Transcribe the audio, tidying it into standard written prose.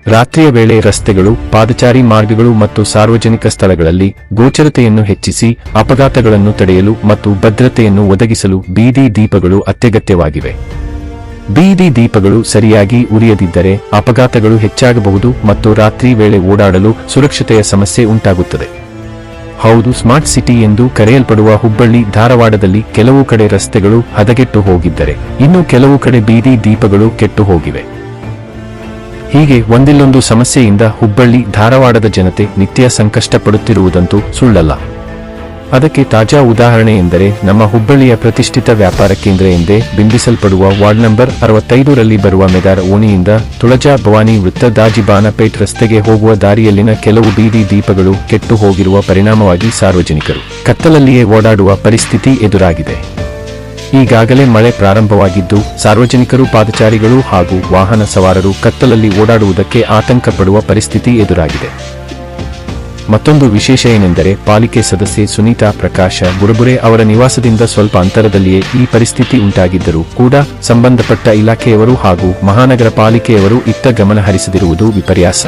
ರಾತ್ರಿಯ ವೇಳೆ ರಸ್ತೆಗಳು, ಪಾದಚಾರಿ ಮಾರ್ಗಗಳು ಮತ್ತು ಸಾರ್ವಜನಿಕ ಸ್ಥಳಗಳಲ್ಲಿ ಗೋಚರತೆಯನ್ನು ಹೆಚ್ಚಿಸಿ ಅಪಘಾತಗಳನ್ನು ತಡೆಯಲು ಮತ್ತು ಭದ್ರತೆಯನ್ನು ಒದಗಿಸಲು ಬೀದಿ ದೀಪಗಳು ಅತ್ಯಗತ್ಯವಾಗಿವೆ. ಬೀದಿ ದೀಪಗಳು ಸರಿಯಾಗಿ ಉರಿಯದಿದ್ದರೆ ಅಪಘಾತಗಳು ಹೆಚ್ಚಾಗಬಹುದು ಮತ್ತು ರಾತ್ರಿ ವೇಳೆ ಓಡಾಡಲು ಸುರಕ್ಷತೆಯ ಸಮಸ್ಯೆ ಉಂಟಾಗುತ್ತದೆ. ಹೌದು, ಸ್ಮಾರ್ಟ್ ಸಿಟಿ ಎಂದು ಕರೆಯಲ್ಪಡುವ ಹುಬ್ಬಳ್ಳಿ ಧಾರವಾಡದಲ್ಲಿ ಕೆಲವು ಕಡೆ ರಸ್ತೆಗಳು ಹದಗೆಟ್ಟು ಹೋಗಿದ್ದರೆ ಇನ್ನು ಕೆಲವು ಕಡೆ ಬೀದಿ ದೀಪಗಳು ಕೆಟ್ಟು ಹೋಗಿವೆ. ಹೀಗೆ ಒಂದಿಲ್ಲೊಂದು ಸಮಸ್ಯೆಯಿಂದ ಹುಬ್ಬಳ್ಳಿ ಧಾರವಾಡದ ಜನತೆ ನಿತ್ಯ ಸಂಕಷ್ಟ ಪಡುತ್ತಿರುವುದಂತೂ ಸುಳ್ಳಲ್ಲ. ಅದಕ್ಕೆ ತಾಜಾ ಉದಾಹರಣೆ ಎಂದರೆ ನಮ್ಮ ಹುಬ್ಬಳ್ಳಿಯ ಪ್ರತಿಷ್ಠಿತ ವ್ಯಾಪಾರ ಕೇಂದ್ರ ಎಂದೇ ಬಿಂಬಿಸಲ್ಪಡುವ ವಾರ್ಡ್ ನಂಬರ್ 65ರಲ್ಲಿ ಬರುವ ಮೆದಾರ ಓಣಿಯಿಂದ ತುಳಜಾ ಭವಾನಿ ವೃತ್ತ ದಾಜಿಬಾನಪೇಟ್ ರಸ್ತೆಗೆ ಹೋಗುವ ದಾರಿಯಲ್ಲಿನ ಕೆಲವು ಬೀದಿ ದೀಪಗಳು ಕೆಟ್ಟು ಹೋಗಿರುವ ಪರಿಣಾಮವಾಗಿ ಸಾರ್ವಜನಿಕರು ಕತ್ತಲಲ್ಲಿಯೇ ಓಡಾಡುವ ಪರಿಸ್ಥಿತಿ ಎದುರಾಗಿದೆ. ಈಗಾಗಲೇ ಮಳೆ ಪ್ರಾರಂಭವಾಗಿದ್ದು ಸಾರ್ವಜನಿಕರು, ಪಾದಚಾರಿಗಳು ಹಾಗೂ ವಾಹನ ಸವಾರರು ಕತ್ತಲಲ್ಲಿ ಓಡಾಡುವುದಕ್ಕೆ ಆತಂಕ ಪಡುವ ಪರಿಸ್ಥಿತಿ ಎದುರಾಗಿದೆ. ಮತ್ತೊಂದು ವಿಶೇಷ ಏನೆಂದರೆ ಪಾಲಿಕೆ ಸದಸ್ಯೆ ಸುನೀತಾ ಪ್ರಕಾಶ ಬುಡಬುರೆ ಅವರ ನಿವಾಸದಿಂದ ಸ್ವಲ್ಪ ಅಂತರದಲ್ಲಿಯೇ ಈ ಪರಿಸ್ಥಿತಿ ಉಂಟಾಗಿದ್ದರೂ ಕೂಡ ಸಂಬಂಧಪಟ್ಟ ಇಲಾಖೆಯವರು ಹಾಗೂ ಮಹಾನಗರ ಪಾಲಿಕೆಯವರು ಇತ್ತ ಗಮನ ಹರಿಸದಿರುವುದು ವಿಪರ್ಯಾಸ.